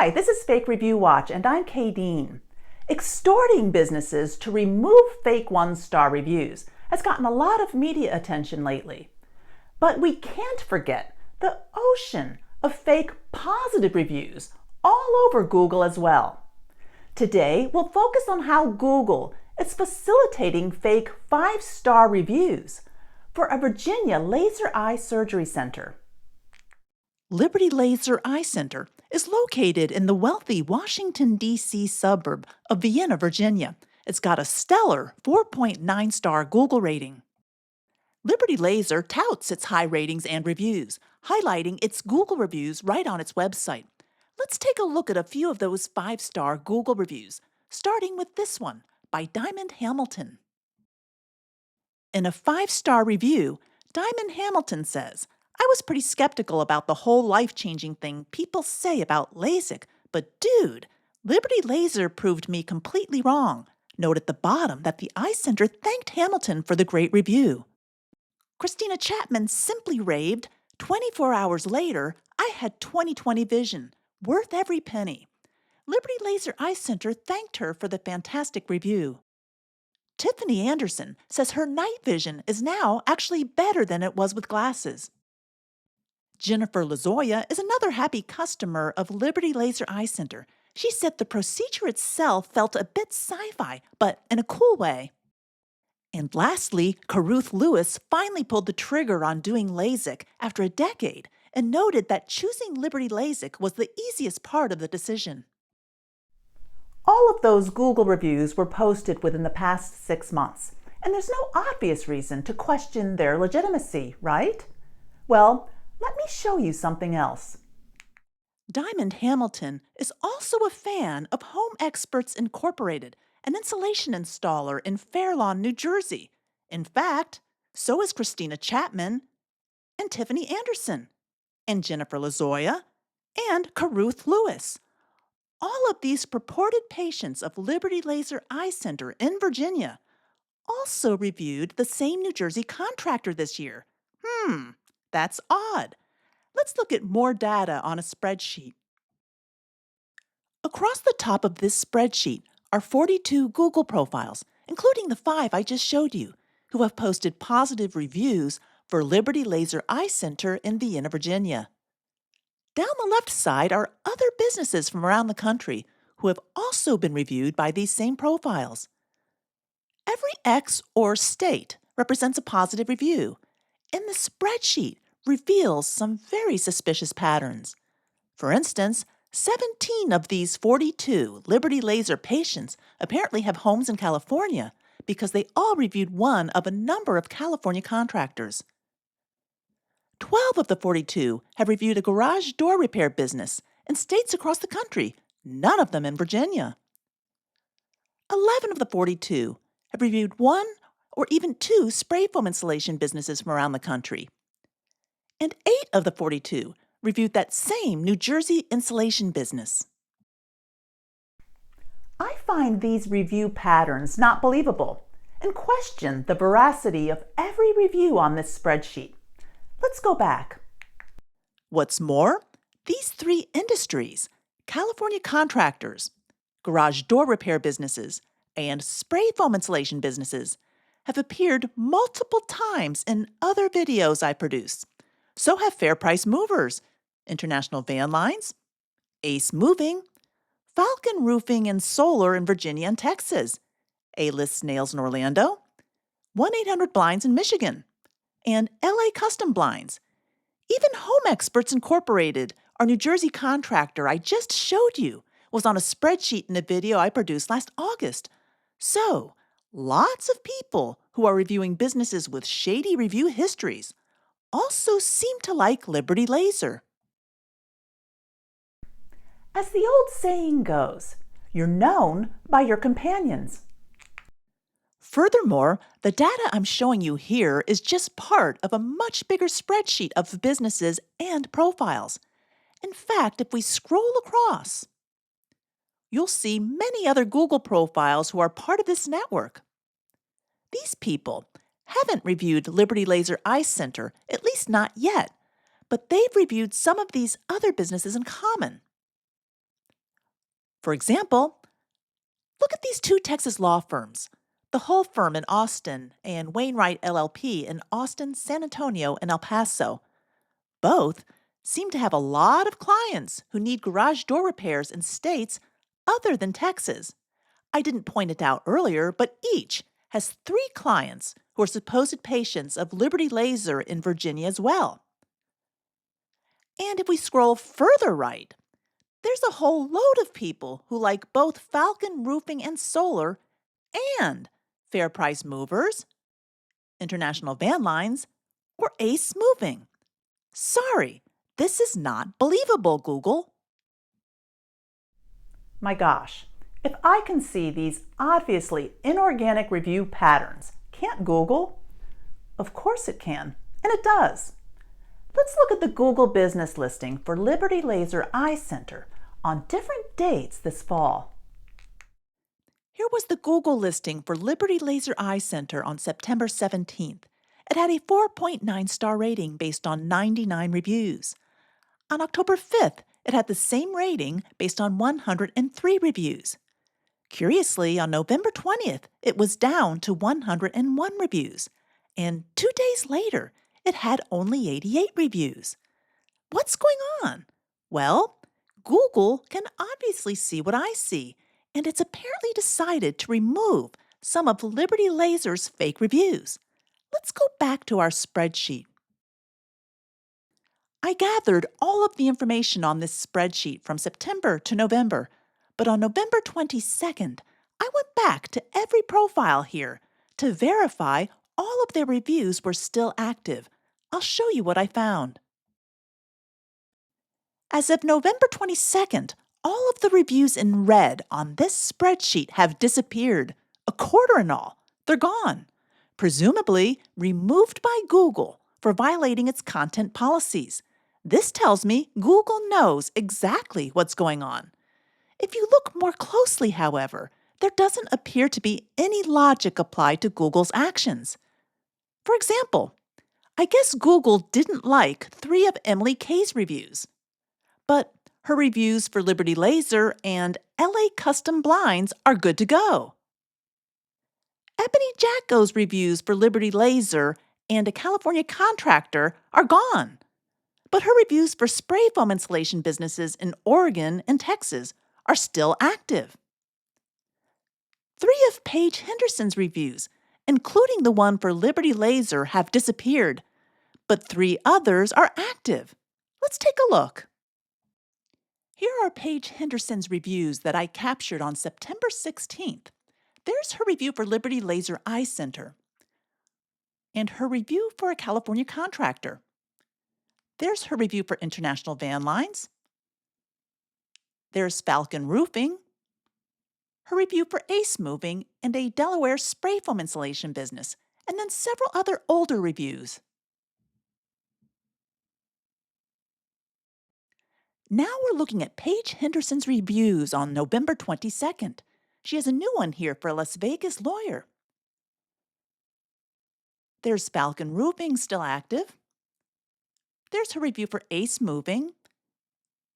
Hi, this is Fake Review Watch, and I'm Kay Dean. Extorting businesses to remove fake one-star reviews has gotten a lot of media attention lately. But we can't forget the ocean of fake positive reviews all over Google as well. Today, we'll focus on how Google is facilitating fake 5-star reviews for a Virginia laser eye surgery center. Liberty Laser Eye Center is located in the wealthy Washington, D.C. suburb of Vienna, Virginia. It's got a stellar 4.9-star Google rating. Liberty Laser touts its high ratings and reviews, highlighting its Google reviews right on its website. Let's take a look at a few of those 5-star Google reviews, starting with this one by Diamond Hamilton. In a 5-star review, Diamond Hamilton says, "I was pretty skeptical about the whole life-changing thing people say about LASIK, but dude, Liberty Laser proved me completely wrong." Note at the bottom that the eye center thanked Hamilton for the great review. Christina Chapman simply raved, "24 hours later, I had 20/20 vision, worth every penny." Liberty Laser Eye Center thanked her for the fantastic review. Tiffany Anderson says her night vision is now actually better than it was with glasses. Jennifer Lazoya is another happy customer of Liberty Laser Eye Center. She said the procedure itself felt a bit sci-fi, but in a cool way. And lastly, Caruth Lewis finally pulled the trigger on doing LASIK after a decade and noted that choosing Liberty LASIK was the easiest part of the decision. All of those Google reviews were posted within the past 6 months, and there's no obvious reason to question their legitimacy, right? Well, let me show you something else. Diamond Hamilton is also a fan of Home Experts Incorporated, an insulation installer in Fair Lawn, New Jersey. In fact, so is Christina Chapman, and Tiffany Anderson, and Jennifer Lazoya, and Caruth Lewis. All of these purported patients of Liberty Laser Eye Center in Virginia also reviewed the same New Jersey contractor this year. That's odd. Let's look at more data on a spreadsheet. Across the top of this spreadsheet are 42 Google profiles, including the 5 I just showed you, who have posted positive reviews for Liberty Laser Eye Center in Vienna, Virginia. Down the left side are other businesses from around the country who have also been reviewed by these same profiles. Every X or state represents a positive review, and the spreadsheet reveals some very suspicious patterns. For instance, 17 of these 42 Liberty Laser patients apparently have homes in California because they all reviewed one of a number of California contractors. 12 of the 42 have reviewed a garage door repair business in states across the country, none of them in Virginia. 11 of the 42 have reviewed 1 or even 2 spray foam installation businesses from around the country. And 8 of the 42 reviewed that same New Jersey insulation business. I find these review patterns not believable and question the veracity of every review on this spreadsheet. Let's go back. What's more, these 3 industries, California contractors, garage door repair businesses, and spray foam installation businesses, have appeared multiple times in other videos I produce. So have Fair Price Movers, International Van Lines, Ace Moving, Falcon Roofing and Solar in Virginia and Texas, A-List Nails in Orlando, 1-800-Blinds in Michigan, and LA Custom Blinds. Even Home Experts Incorporated, our New Jersey contractor I just showed you, was on a spreadsheet in a video I produced last August. So, lots of people who are reviewing businesses with shady review histories also seem to like Liberty Laser. As the old saying goes, you're known by your companions. Furthermore, the data I'm showing you here is just part of a much bigger spreadsheet of businesses and profiles. In fact, if we scroll across, you'll see many other Google profiles who are part of this network. These people haven't reviewed Liberty Laser Eye Center, at least not yet, but they've reviewed some of these other businesses in common. For example, look at these two Texas law firms, the Hull firm in Austin and Wainwright LLP in Austin, San Antonio, and El Paso. Both seem to have a lot of clients who need garage door repairs in states other than Texas. I didn't point it out earlier, but each has 3 clients who are supposed patients of Liberty Laser in Virginia as well. And if we scroll further right, there's a whole load of people who like both Falcon Roofing and Solar and Fair Price Movers, International Van Lines, or Ace Moving. Sorry, this is not believable, Google. My gosh, if I can see these obviously inorganic review patterns, can't Google? Of course it can, and it does. Let's look at the Google business listing for Liberty Laser Eye Center on different dates this fall. Here was the Google listing for Liberty Laser Eye Center on September 17th. It had a 4.9 star rating based on 99 reviews. On October 5th, it had the same rating based on 103 reviews. Curiously, on November 20th, it was down to 101 reviews. And 2 days later, it had only 88 reviews. What's going on? Well, Google can obviously see what I see, and it's apparently decided to remove some of Liberty Laser's fake reviews. Let's go back to our spreadsheet. I gathered all of the information on this spreadsheet from September to November, but on November 22nd, I went back to every profile here to verify all of their reviews were still active. I'll show you what I found. As of November 22nd, all of the reviews in red on this spreadsheet have disappeared, a quarter in all. They're gone, presumably removed by Google for violating its content policies. This tells me Google knows exactly what's going on. If you look more closely, however, there doesn't appear to be any logic applied to Google's actions. For example, I guess Google didn't like 3 of Emily Kay's reviews. But her reviews for Liberty Laser and LA Custom Blinds are good to go. Ebony Jacko's reviews for Liberty Laser and a California contractor are gone. But her reviews for spray foam insulation businesses in Oregon and Texas are still active. 3 of Paige Henderson's reviews, including the one for Liberty Laser, have disappeared, but 3 others are active. Let's take a look. Here are Paige Henderson's reviews that I captured on September 16th. There's her review for Liberty Laser Eye Center and her review for a California contractor. There's her review for International Van Lines. There's Falcon Roofing, her review for Ace Moving and a Delaware spray foam insulation business, and then several other older reviews. Now we're looking at Paige Henderson's reviews on November 22nd. She has a new one here for a Las Vegas lawyer. There's Falcon Roofing still active. There's her review for Ace Moving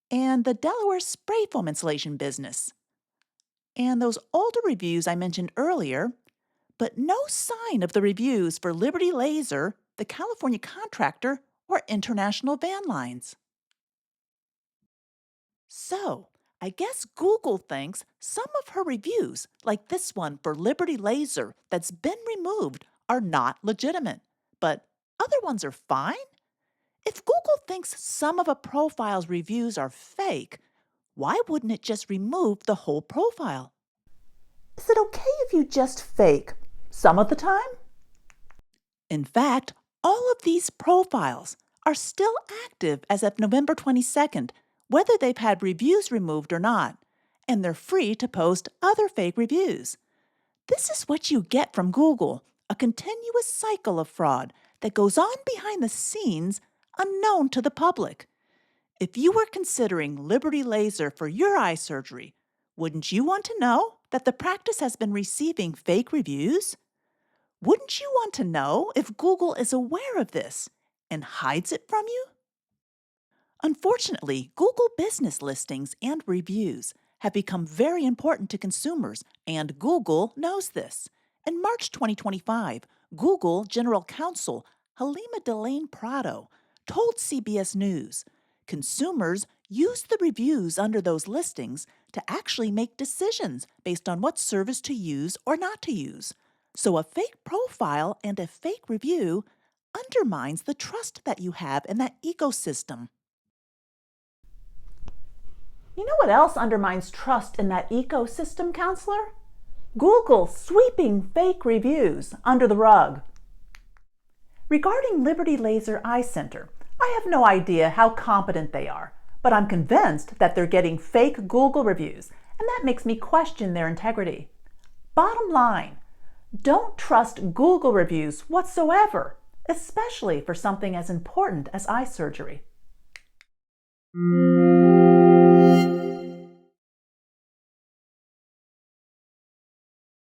and the Delaware spray foam insulation business. And those older reviews I mentioned earlier, but no sign of the reviews for Liberty Laser, the California contractor, or International Van Lines. So, I guess Google thinks some of her reviews, like this one for Liberty Laser that's been removed, are not legitimate, but other ones are fine? If Google thinks some of a profile's reviews are fake, why wouldn't it just remove the whole profile? Is it okay if you just fake some of the time? In fact, all of these profiles are still active as of November 22nd, whether they've had reviews removed or not, and they're free to post other fake reviews. This is what you get from Google, a continuous cycle of fraud that goes on behind the scenes unknown to the public. If you were considering Liberty Laser for your eye surgery, wouldn't you want to know that the practice has been receiving fake reviews? Wouldn't you want to know if Google is aware of this and hides it from you? Unfortunately, Google business listings and reviews have become very important to consumers, and Google knows this. In March 2025, Google General Counsel Halima Delane Prado told CBS News consumers use the reviews under those listings to actually make decisions based on what service to use or not to use. So a fake profile and a fake review undermines the trust that you have in that ecosystem. You know what else undermines trust in that ecosystem, counselor? Google sweeping fake reviews under the rug. Regarding Liberty Laser Eye Center, I have no idea how competent they are, but I'm convinced that they're getting fake Google reviews, and that makes me question their integrity. Bottom line, don't trust Google reviews whatsoever, especially for something as important as eye surgery.